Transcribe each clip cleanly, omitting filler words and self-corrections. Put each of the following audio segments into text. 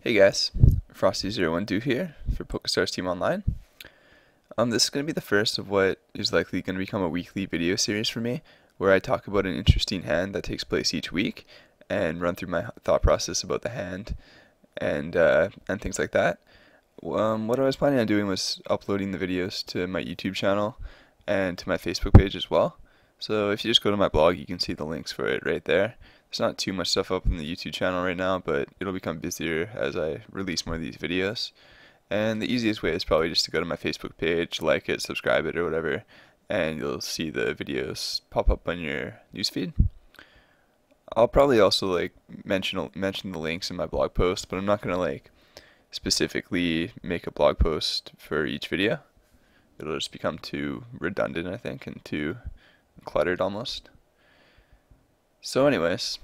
Hey guys, Frosty012 here for PokerStars TeamOnline. This is going to be the first of what is likely going to become a weekly video series for me, where I talk about an interesting hand that takes place each week and run through my thought process about the hand and things like that. What I was planning on doing was uploading the videos to my YouTube channel and to my Facebook page as well. So if you just go to my blog, you can see the links for it right there. There's not too much stuff up on the YouTube channel right now, but it'll become busier as I release more of these videos. And the easiest way is probably just to go to my Facebook page, like it, subscribe it, or whatever, and you'll see the videos pop up on your newsfeed. I'll probably also mention the links in my blog post, but I'm not gonna specifically make a blog post for each video. It'll just become too redundant, I think, and too cluttered almost. So anyways,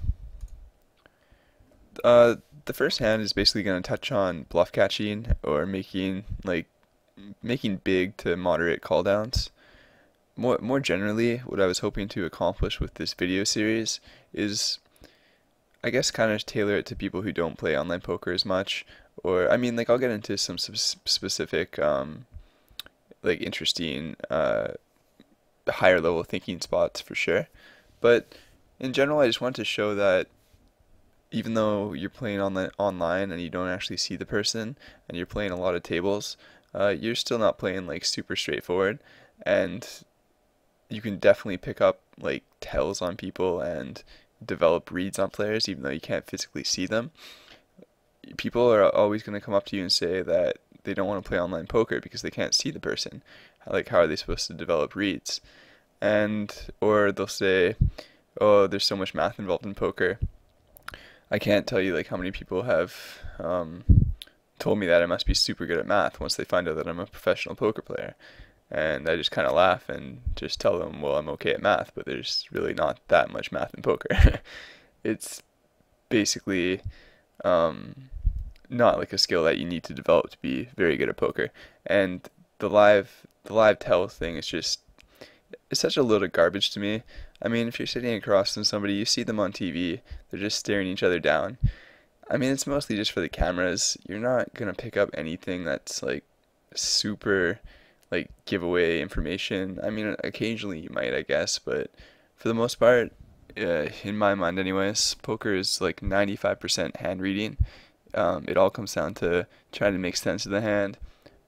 the first hand is basically going to touch on bluff catching or making big to moderate call downs. More generally, what I was hoping to accomplish with this video series is, I guess, kind of tailor it to people who don't play online poker as much. Or, I mean, I'll get into some specific, interesting, higher level thinking spots for sure. But in general, I just want to show that even though you're playing online and you don't actually see the person and you're playing a lot of tables, you're still not playing super straightforward, and you can definitely pick up tells on people and develop reads on players even though you can't physically see them. People are always going to come up to you and say that they don't want to play online poker because they can't see the person. How are they supposed to develop reads? Or they'll say, oh, there's so much math involved in poker. I can't tell you how many people have told me that I must be super good at math once they find out that I'm a professional poker player. And I just kind of laugh and just tell them, well, I'm okay at math, but there's really not that much math in poker. It's basically not a skill that you need to develop to be very good at poker. And the live tell thing is just, it's such a load of garbage to me. I mean, if you're sitting across from somebody, you see them on TV, they're just staring each other down. I mean, it's mostly just for the cameras. You're not gonna pick up anything that's super giveaway information. I mean, occasionally you might, I guess, but for the most part, in my mind anyways, poker is 95% hand reading. It all comes down to trying to make sense of the hand,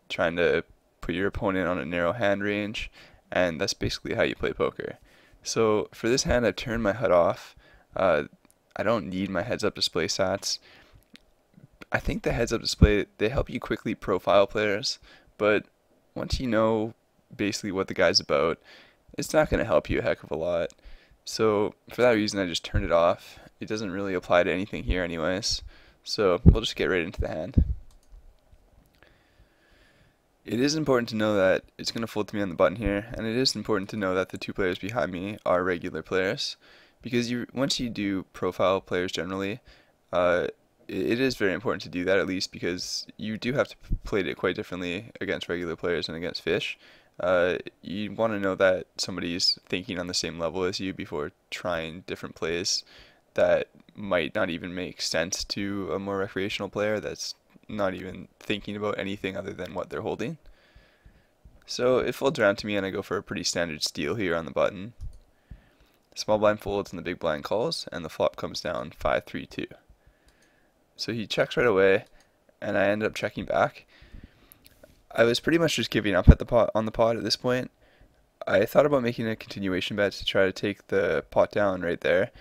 trying to put your opponent on a narrow hand range, and that's basically how you play poker. So for this hand, I've turned my HUD off. I don't need my heads up display stats. I think the heads up display, they help you quickly profile players, but once you know basically what the guy's about, it's not going to help you a heck of a lot. So for that reason, I just turned it off. It doesn't really apply to anything here anyways. So we'll just get right into the hand. It is important to know that it's going to fold to me on the button here, and it is important to know that the two players behind me are regular players, because once you do profile players generally, it is very important to do that, at least because you do have to play it quite differently against regular players and against fish. You want to know that somebody's thinking on the same level as you before trying different plays that might not even make sense to a more recreational player that's not even thinking about anything other than what they're holding. So it folds around to me and I go for a pretty standard steal here on the button. Small blind folds and the big blind calls, and the flop comes down 5-3-2. So he checks right away and I end up checking back. I was pretty much just giving up at on the pot at this point. I thought about making a continuation bet to try to take the pot down right there.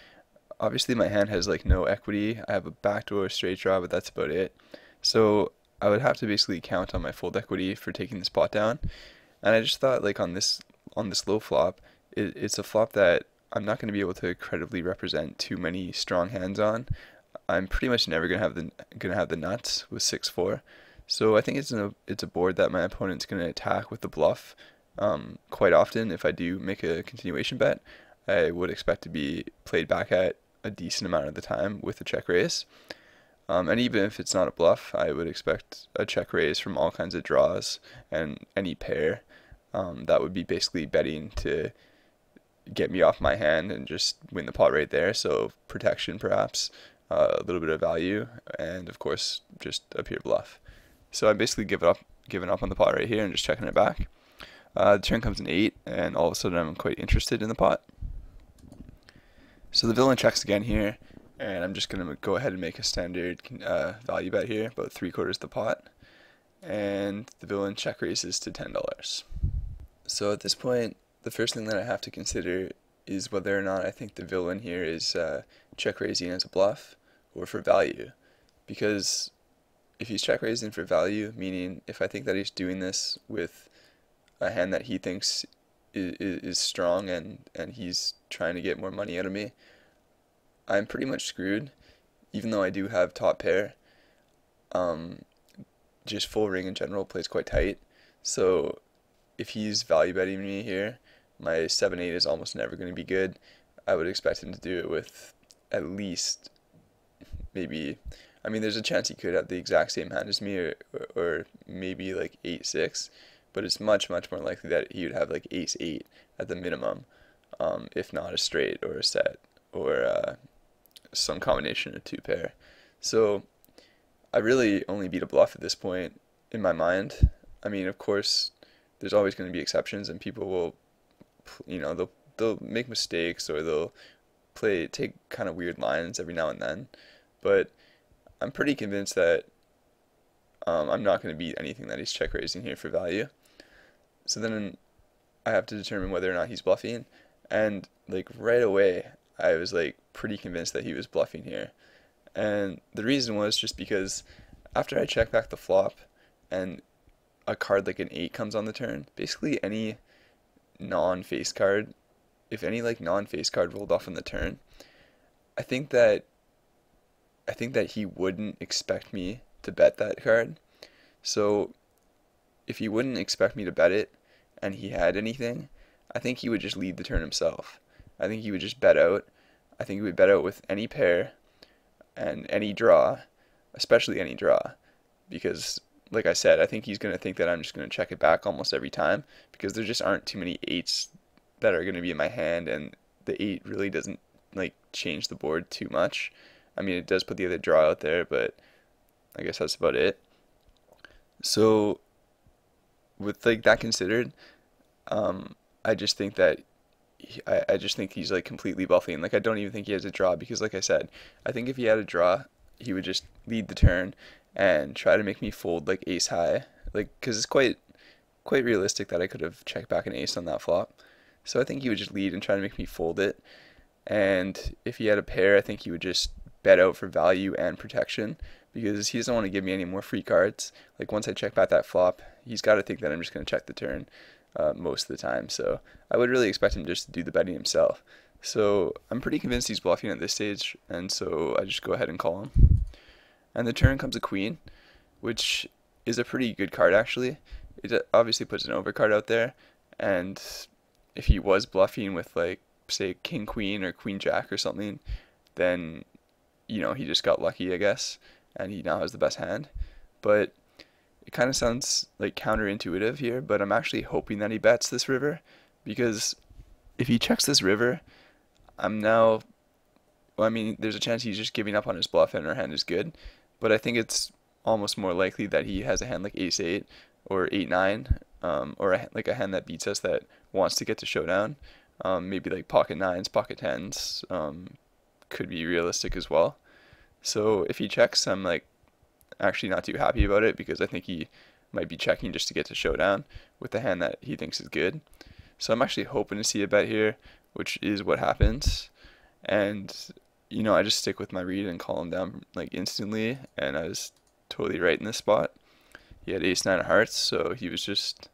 Obviously my hand has no equity. I have a backdoor straight draw, but that's about it. So I would have to basically count on my fold equity for taking this pot down. And I just thought on this low flop, it's a flop that I'm not going to be able to credibly represent too many strong hands on. I'm pretty much never going to have the nuts with 6-4. So I think it's a board that my opponent's going to attack with the bluff quite often. If I do make a continuation bet, I would expect to be played back at a decent amount of the time with a check raise. And even if it's not a bluff, I would expect a check raise from all kinds of draws and any pair. That would be basically betting to get me off my hand and just win the pot right there, so protection perhaps. a little bit of value, and of course just a pure bluff. So I basically given up on the pot right here and just checking it back. The turn comes an 8, and all of a sudden I'm quite interested in the pot. So the villain checks again here, and I'm just going to go ahead and make a standard value bet here, about 3/4 the pot. And the villain check raises to $10. So at this point, the first thing that I have to consider is whether or not I think the villain here is check raising as a bluff or for value. Because if he's check raising for value, meaning if I think that he's doing this with a hand that he thinks is strong and he's trying to get more money out of me, I'm pretty much screwed, even though I do have top pair. Just full ring in general plays quite tight, so if he's value betting me here, my 7-8 is almost never going to be good. I would expect him to do it with at least maybe, I mean there's a chance he could have the exact same hand as me, or maybe like 8-6, but it's much more likely that he would have like ace-8 at the minimum, if not a straight or a set or some combination of 2 pair. So I really only beat a bluff at this point in my mind. I mean, of course, there's always going to be exceptions, and people will, they'll make mistakes, or they'll take kind of weird lines every now and then. But I'm pretty convinced that I'm not going to beat anything that he's check raising here for value. So then I have to determine whether or not he's bluffing, and like right away I was like pretty convinced that he was bluffing here. And the reason was just because after I check back the flop and a card like an 8 comes on the turn, basically any non-face card, if any like non-face card rolled off on the turn, I think that he wouldn't expect me to bet that card. So if he wouldn't expect me to bet it and he had anything, I think he would just lead the turn himself. I think he would just bet out. I think he would bet out with any pair and any draw, especially any draw, because like I said, I think he's going to think that I'm just going to check it back almost every time, because there just aren't too many 8s that are going to be in my hand, and the 8 really doesn't like change the board too much. I mean, it does put the other draw out there, but I guess that's about it. So with like that considered, I just think that I just think he's like completely bluffing. Like I don't even think he has a draw, because like I said, I think if he had a draw, he would just lead the turn and try to make me fold like ace high, like because it's quite realistic that I could have checked back an ace on that flop. So I think he would just lead and try to make me fold it. And if he had a pair, I think he would just bet out for value and protection, because he doesn't want to give me any more free cards. Like once I check back that flop, he's got to think that I'm just going to check the turn most of the time. So I would really expect him just to do the betting himself. So I'm pretty convinced he's bluffing at this stage, and so I just go ahead and call him. And the turn comes a queen, which is a pretty good card actually. It obviously puts an overcard out there, and if he was bluffing with like say king queen or queen jack or something, then he just got lucky, I guess, and he now has the best hand. But it kind of sounds like counterintuitive here, but I'm actually hoping that he bets this river, because if he checks this river, well, I mean, there's a chance he's just giving up on his bluff and our hand is good, but I think it's almost more likely that he has a hand like ace-8 or 8-9, or like a hand that beats us that wants to get to showdown. Maybe like pocket 9s, pocket 10s could be realistic as well. So if he checks, I'm like actually not too happy about it, because I think he might be checking just to get to showdown with the hand that he thinks is good. So I'm actually hoping to see a bet here, which is what happens. And I just stick with my read and call him down like instantly, and I was totally right in this spot. He had ace-9 of hearts, so he was just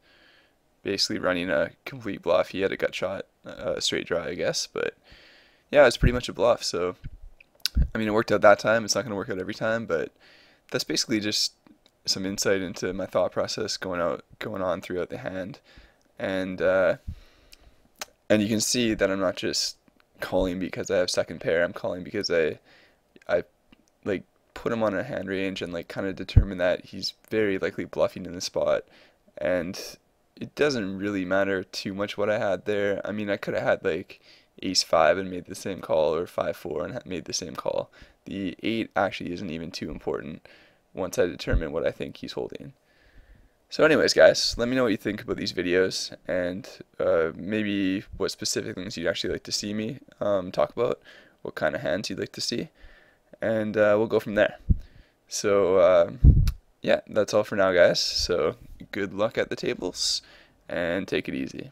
basically running a complete bluff. He had a gut shot, a straight draw, I guess, but yeah, it's pretty much a bluff. So I mean, it worked out that time. It's not going to work out every time, but that's basically just some insight into my thought process going on throughout the hand. And you can see that I'm not just calling because I have second pair. I'm calling because I like put him on a hand range and like kind of determine that he's very likely bluffing in the spot. And it doesn't really matter too much what I had there. I mean, I could have had like ace-5 and made the same call, or 5-4 and made the same call. the 8 actually isn't even too important once I determine what I think he's holding. So anyways, guys, let me know what you think about these videos, and maybe what specific things you'd actually like to see me talk about, what kind of hands you'd like to see, and we'll go from there. So yeah, that's all for now, guys. So good luck at the tables, and take it easy.